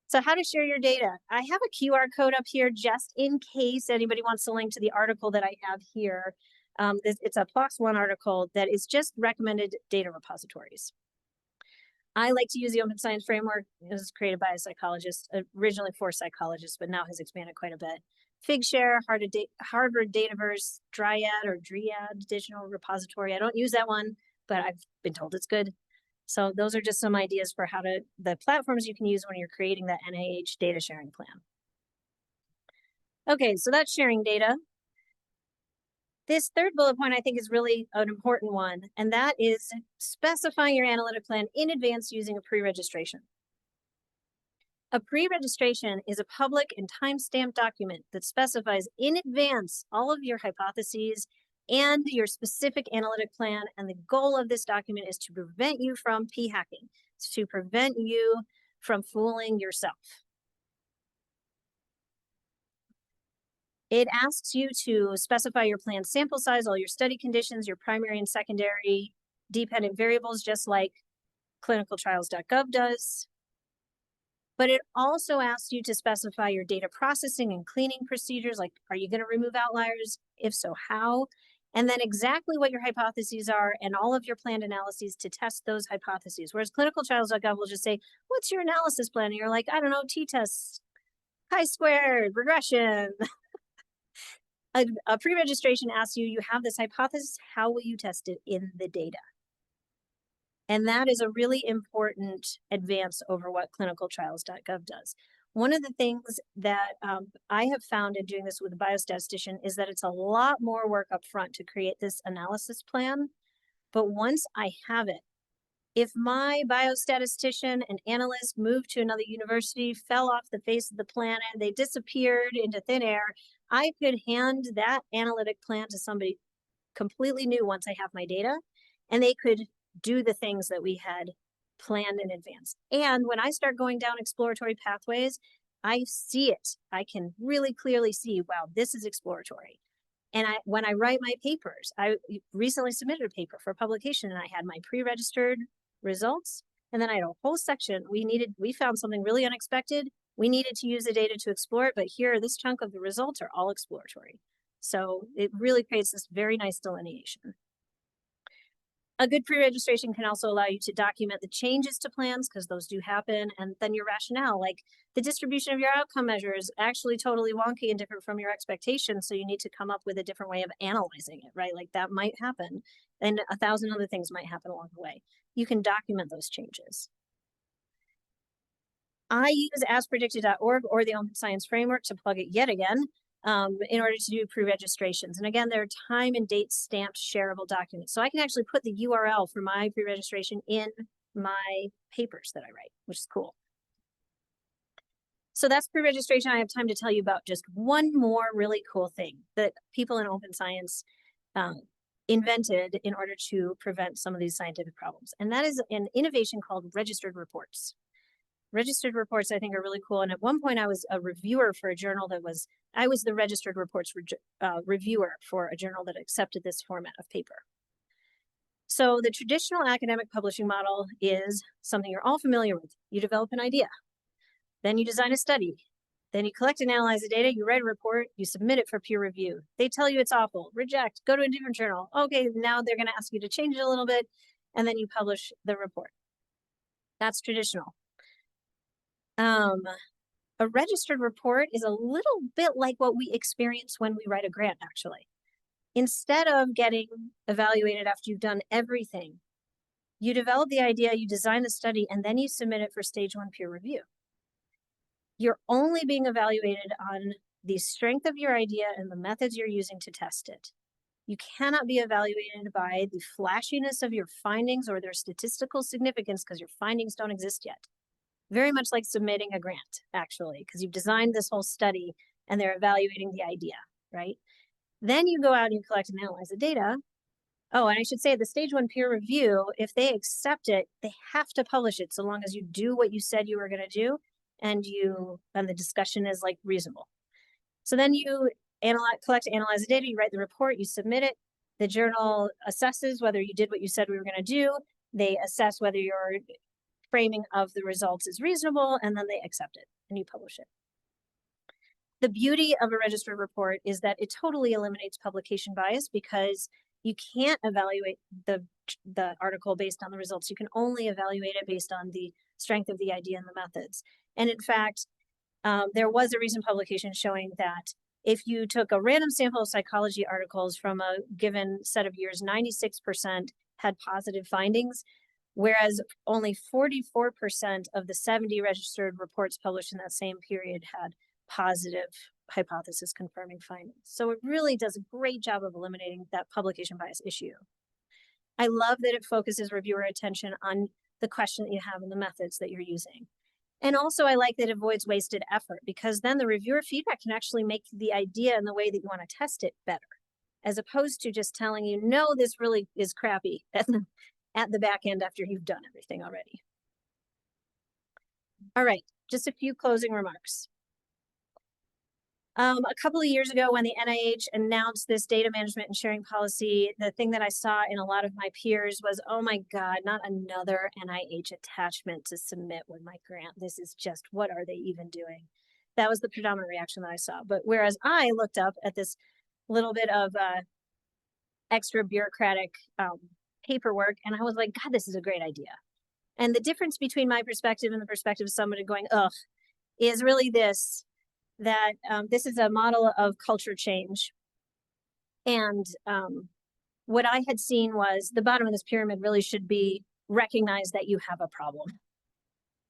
So how to share your data. I have a QR code up here just in case anybody wants to link to the article that I have here. It's a PLOS One article that is just recommended data repositories. I like to use the Open Science Framework. It was created by a psychologist, originally for psychologists, but now has expanded quite a bit. Figshare, Harvard Dataverse, Dryad or Dryad Digital Repository. I don't use that one, but I've been told it's good. So those are just some ideas for the platforms you can use when you're creating that NIH data sharing plan. Okay, so that's sharing data. This third bullet point I think is really an important one, and that is specifying your analytic plan in advance using a pre-registration. A pre-registration is a public and time-stamped document that specifies in advance all of your hypotheses and your specific analytic plan, and the goal of this document is to prevent you from p-hacking. to prevent you from fooling yourself. It asks you to specify your planned sample size, all your study conditions, your primary and secondary dependent variables, just like clinicaltrials.gov does. But it also asks you to specify your data processing and cleaning procedures, like, are you going to remove outliers? If so, how? And then exactly what your hypotheses are and all of your planned analyses to test those hypotheses. Whereas clinicaltrials.gov will just say, what's your analysis plan? And you're like, I don't know, t-tests, chi-squared, regression. A pre-registration asks you, you have this hypothesis, how will you test it in the data? And that is a really important advance over what clinicaltrials.gov does. One of the things that I have found in doing this with a biostatistician is that it's a lot more work up front to create this analysis plan. But once I have it, if my biostatistician and analyst moved to another university, fell off the face of the planet, they disappeared into thin air, I could hand that analytic plan to somebody completely new once I have my data, and they could do the things that we had planned in advance. And when I start going down exploratory pathways, I see it. I can really clearly see, wow, this is exploratory. And when I write my papers, I recently submitted a paper for publication, and I had my pre-registered results, and then I had a whole section. We found something really unexpected. We needed to use the data to explore it, but here, this chunk of the results are all exploratory. So it really creates this very nice delineation. A good pre-registration can also allow you to document the changes to plans, because those do happen, and then your rationale, like the distribution of your outcome measure is actually totally wonky and different from your expectations, so you need to come up with a different way of analyzing it, right? Like that might happen, and 1,000 other things might happen along the way. You can document those changes. I use aspredicted.org or the Open Science Framework to plug it yet again, in order to do pre-registrations. And again, they're time and date stamped shareable documents. So I can actually put the URL for my pre-registration in my papers that I write, which is cool. So that's pre-registration. I have time to tell you about just one more really cool thing that people in open science invented in order to prevent some of these scientific problems. And that is an innovation called registered reports. Registered reports, I think, are really cool. And at one point, I was a reviewer for a journal I was the registered reports reviewer for a journal that accepted this format of paper. So the traditional academic publishing model is something you're all familiar with. You develop an idea, then you design a study, then you collect and analyze the data, you write a report, you submit it for peer review. They tell you it's awful, reject, go to a different journal. Okay, now they're going to ask you to change it a little bit, and then you publish the report. That's traditional. A registered report is a little bit like what we experience when we write a grant, actually. Instead of getting evaluated after you've done everything, you develop the idea, you design the study, and then you submit it for stage 1 peer review. You're only being evaluated on the strength of your idea and the methods you're using to test it. You cannot be evaluated by the flashiness of your findings or their statistical significance, because your findings don't exist yet. Very much like submitting a grant, actually, because you've designed this whole study and they're evaluating the idea, right? Then you go out and you collect and analyze the data. Oh, and I should say the stage 1 peer review, if they accept it, they have to publish it so long as you do what you said you were going to do and the discussion is like reasonable. So then you collect, analyze the data, you write the report, you submit it. The journal assesses whether you did what you said we were going to do. They assess whether your framing of the results is reasonable, and then they accept it and you publish it. The beauty of a registered report is that it totally eliminates publication bias, because you can't evaluate the article based on the results. You can only evaluate it based on the strength of the idea and the methods. And in fact, there was a recent publication showing that if you took a random sample of psychology articles from a given set of years, 96% had positive findings, whereas only 44% of the 70 registered reports published in that same period had positive hypothesis confirming findings. So it really does a great job of eliminating that publication bias issue. I love that it focuses reviewer attention on the question that you have and the methods that you're using. And also I like that it avoids wasted effort, because then the reviewer feedback can actually make the idea and the way that you want to test it better, as opposed to just telling you, no, this really is crappy at the back end after you've done everything already. All right, just a few closing remarks. A couple of years ago, when the NIH announced this data management and sharing policy, the thing that I saw in a lot of my peers was, oh my God, not another NIH attachment to submit with my grant. This is just, what are they even doing? That was the predominant reaction that I saw. But whereas I looked up at this little bit of extra bureaucratic paperwork, and I was like, God, this is a great idea. And the difference between my perspective and the perspective of somebody going, ugh, is really this, that this is a model of culture change. And what I had seen was the bottom of this pyramid really should be recognize that you have a problem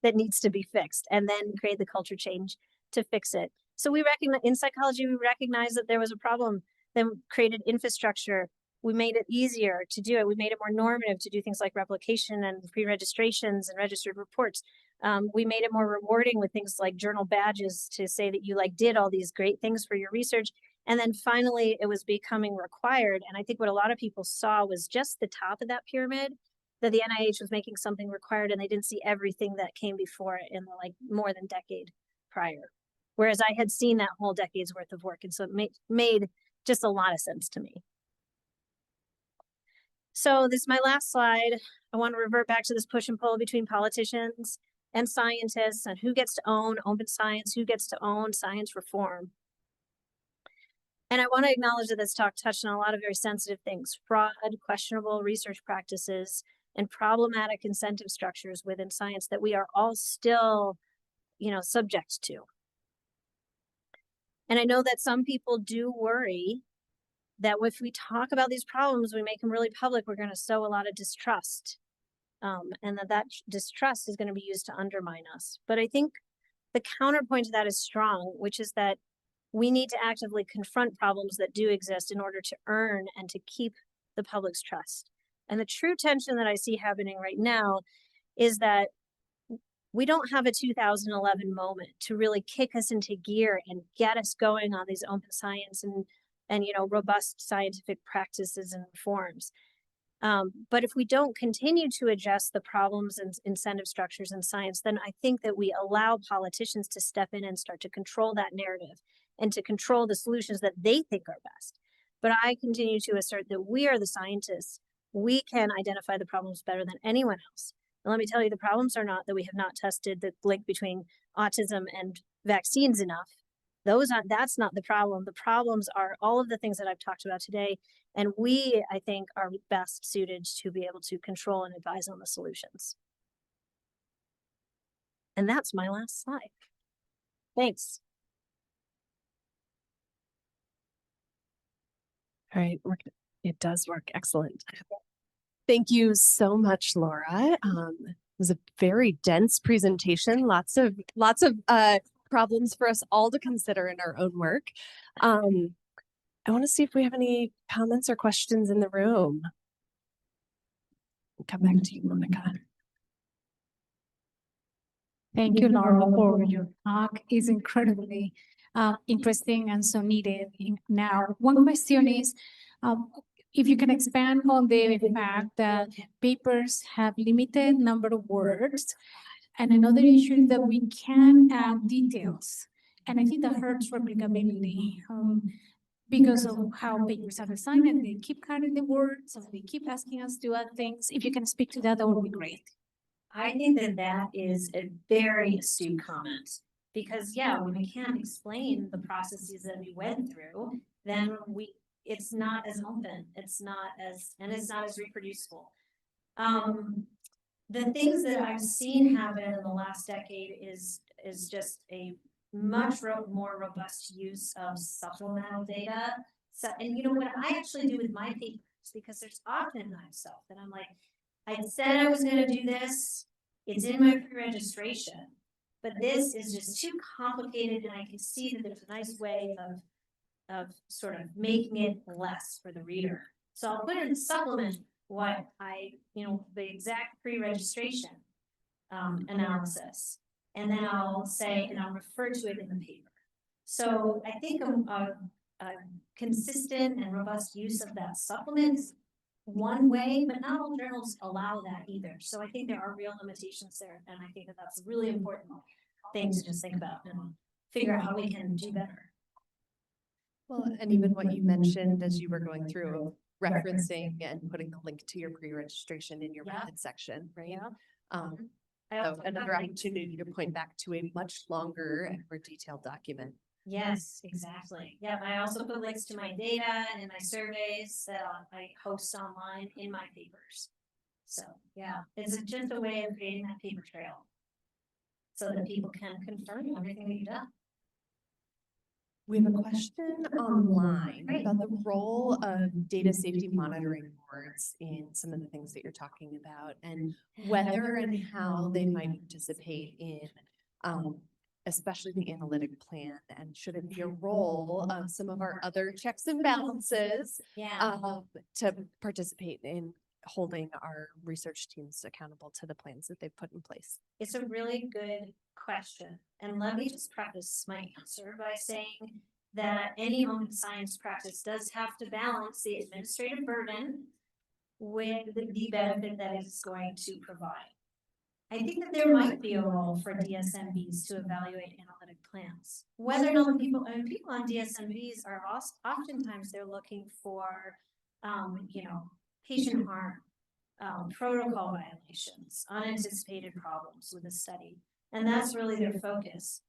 that needs to be fixed, and then create the culture change to fix it. So we recognize, in psychology, we recognized that there was a problem, then created infrastructure. We made it easier to do it. We made it more normative to do things like replication and pre-registrations and registered reports. We made it more rewarding with things like journal badges to say that you did all these great things for your research. And then finally, it was becoming required. And I think what a lot of people saw was just the top of that pyramid, that the NIH was making something required, and they didn't see everything that came before it in the more than decade prior. Whereas I had seen that whole decade's worth of work. And so it made just a lot of sense to me. So this is my last slide. I want to revert back to this push and pull between politicians and scientists, and who gets to own open science, who gets to own science reform. And I want to acknowledge that this talk touched on a lot of very sensitive things: fraud, questionable research practices, and problematic incentive structures within science that we are all still, subject to. And I know that some people do worry that if we talk about these problems, we make them really public, we're going to sow a lot of distrust. And that distrust is going to be used to undermine us. But I think the counterpoint to that is strong, which is that we need to actively confront problems that do exist in order to earn and to keep the public's trust. And the true tension that I see happening right now is that we don't have a 2011 moment to really kick us into gear and get us going on these open science and robust scientific practices and reforms. But if we don't continue to address the problems and incentive structures in science, then I think that we allow politicians to step in and start to control that narrative and to control the solutions that they think are best. But I continue to assert that we are the scientists. We can identify the problems better than anyone else. And let me tell you, the problems are not that we have not tested the link between autism and vaccines enough. That's not the problem. The problems are all of the things that I've talked about today. And we, I think, are best suited to be able to control and advise on the solutions. And that's my last slide. Thanks. All right, it does work. Excellent. Thank you so much, Laura. It was a very dense presentation. Lots of problems for us all to consider in our own work. I want to see if we have any comments or questions in the room. I'll come back to you, Monica. Thank you, Laura, for your talk. It's incredibly interesting and so needed now. One question is, if you can expand on the fact that papers have limited number of words, and another issue is that we can add details. And I think that hurts replicability because of how papers are designed, and they keep cutting the words, so they keep asking us to add things. If you can speak to that, that would be great. I think that is a very astute comment, because when we can't explain the processes that we went through, then it's not as open, it's not as reproducible. The things that I've seen happen in the last decade is just a much more robust use of supplemental data. So, and what I actually do with my papers, because there's often myself that I'm like, I said I was going to do this, it's in my pre-registration, but this is just too complicated, and I can see that there's a nice way of sort of making it less for the reader. So I'll put in the supplement what the exact pre-registration analysis, and then I'll say, and I'll refer to it in the paper. So I think a consistent and robust use of that supplement one way, but not all journals allow that either. So I think there are real limitations there, and I think that that's a really important thing to just think about and figure out how we can do better. Well, and even what you mentioned as you were going through of referencing and putting the link to your pre-registration in your Yeah. method section, right? Yeah. So another opportunity to point back to a much longer and more detailed document. Yes, exactly. Yeah, I also put links to my data and my surveys that I host online in my papers. So yeah, it's just a way of creating that paper trail so that people can confirm everything that you've done. We have a question online Great. about the role of data safety monitoring boards in some of the things that you're talking about and whether and how they might participate in especially the analytic plan, and should it be a role of some of our other checks and balances Yeah. to participate in holding our research teams accountable to the plans that they've put in place? It's a really good question. And let me just preface my answer by saying that any open science practice does have to balance the administrative burden with the benefit that it's going to provide. I think that there might be a role for DSMBs to evaluate analytic plans. Whether or not people on DSMBs are oftentimes they're looking for, patient harm, protocol violations, unanticipated problems with a study, and that's really their focus.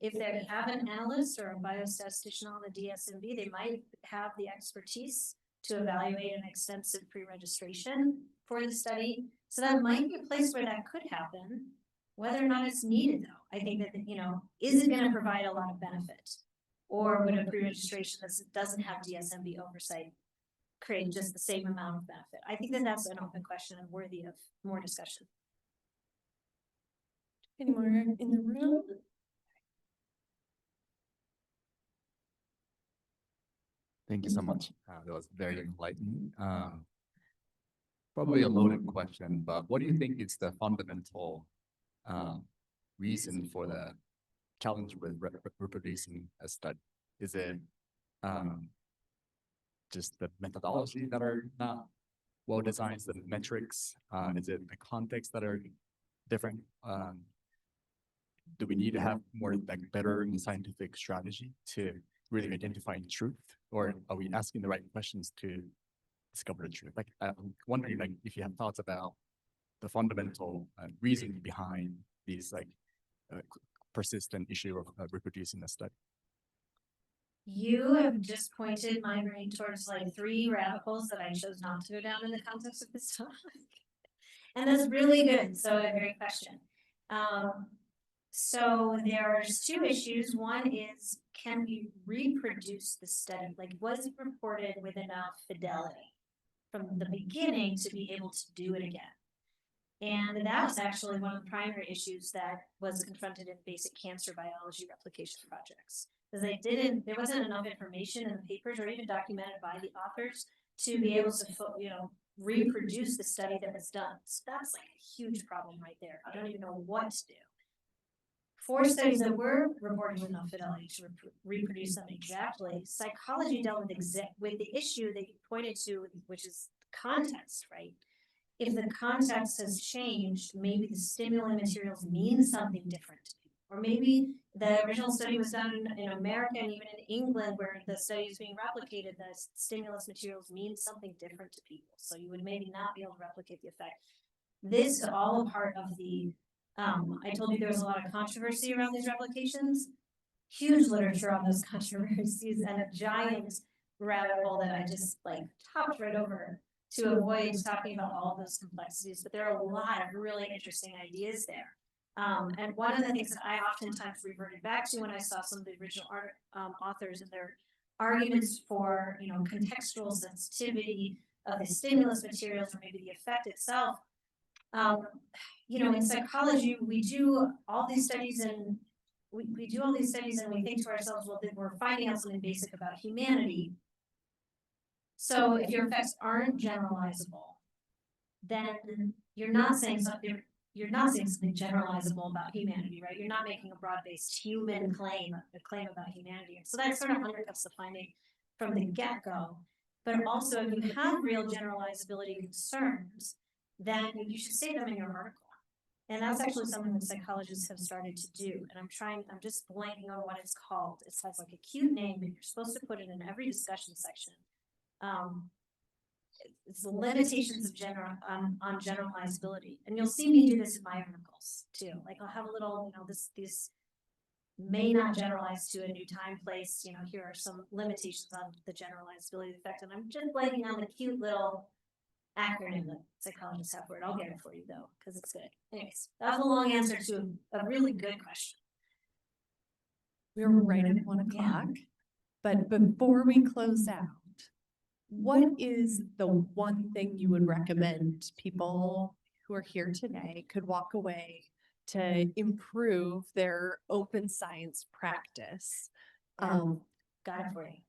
If they have an analyst or a biostatistician on the DSMB, they might have the expertise to evaluate an extensive pre-registration for the study. So that might be a place where that could happen. Whether or not it's needed, though, I think that, is it going to provide a lot of benefit? Or would a pre-registration that doesn't have DSMB oversight create just the same amount of benefit? I think that that's an open question and worthy of more discussion. Any more in the room? Thank you so much. That was very enlightening. Probably a loaded question, but what do you think is the fundamental reason for the challenge with reproducing a study? Is it just the methodology that are not well designed, the metrics? Is it the context that are different? Do we need to have more better scientific strategy to really identify truth, or are we asking the right questions to discover the truth? I'm wondering, if you have thoughts about the fundamental reason behind these persistent issue of reproducing a study. You have just pointed my brain towards 3 rabbit holes that I chose not to go down in the context of this talk. And that's really good. So a great question. So there's 2 issues. One is, can we reproduce the study? Was it reported with enough fidelity from the beginning to be able to do it again? And that was actually one of the primary issues that was confronted in basic cancer biology replication projects. Because there wasn't enough information in the papers or even documented by the authors to be able to, reproduce the study that was done. So that's a huge problem right there. I don't even know what to do. 4 studies that were reported with enough fidelity to reproduce them exactly. Psychology dealt with the issue that you pointed to, which is context, right? If the context has changed, maybe the stimulant materials mean something different to people. Or maybe the original study was done in America and even in England, where the study is being replicated, the stimulus materials mean something different to people. So you would maybe not be able to replicate the effect. This is all a part of the I told you there was a lot of controversy around these replications, huge literature on those controversies, and a giant rabbit hole that I just topped right over to avoid talking about all of those complexities. But there are a lot of really interesting ideas there. And one of the things that I oftentimes reverted back to when I saw some of the original authors and their arguments for, contextual sensitivity of the stimulus materials or maybe the effect itself. In psychology, we do all these studies and we do all these studies and we think to ourselves, well, then we're finding out something basic about humanity. So if your effects aren't generalizable, then you're not saying something generalizable about humanity, right? You're not making a broad-based human claim, a claim about humanity. So that sort of undercuts the finding from the get-go. But also, if you have real generalizability concerns, then you should say them in your article. And that's actually something that psychologists have started to do. And I'm just blanking on what it's called. It has like a cute name, but you're supposed to put it in every discussion section. It's the limitations of on generalizability. And you'll see me do this in my articles too. Like I'll have a little, this may not generalize to a new time, place. Here are some limitations on the generalizability effect. And I'm just blanking on the cute little acronym that psychologists have for it. I'll get it for you though, because it's good. Anyways, that was a long answer to a really good question. We're right at 1 o'clock, but before we close out, what is the one thing you would recommend people who are here today could walk away to improve their open science practice? Got it for you.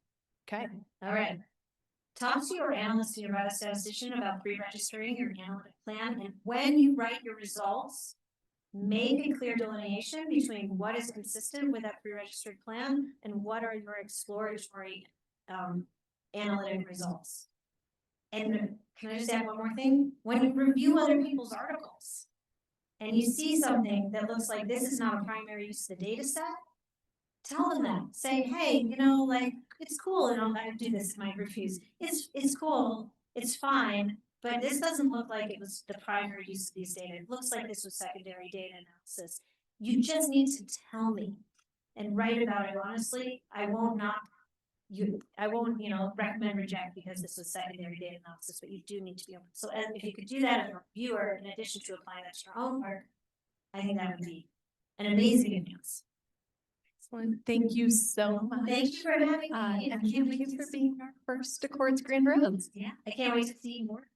Okay. All right. Talk to your analyst and your biostatistician about pre-registering your analytic plan, and when you write your results, make a clear delineation between what is consistent with that pre-registered plan and what are your exploratory analytic results. And can I just add one more thing? When you review other people's articles and you see something that looks like this is not a primary use of the data set, tell them that. Say, hey, like it's cool, and I do this in my reviews. It's cool, it's fine, but this doesn't look like it was the primary use of these data. It looks like this was secondary data analysis. You just need to tell me and write about it honestly. I won't recommend reject because this was secondary data analysis, but you do need to be open. So if you could do that as a reviewer, in addition to applying that to your own work, I think that would be an amazing advance. Excellent. Thank you so much. Thank you for having me. And thank you for being our first Accords Grand Rounds. Yeah, I can't wait to see more.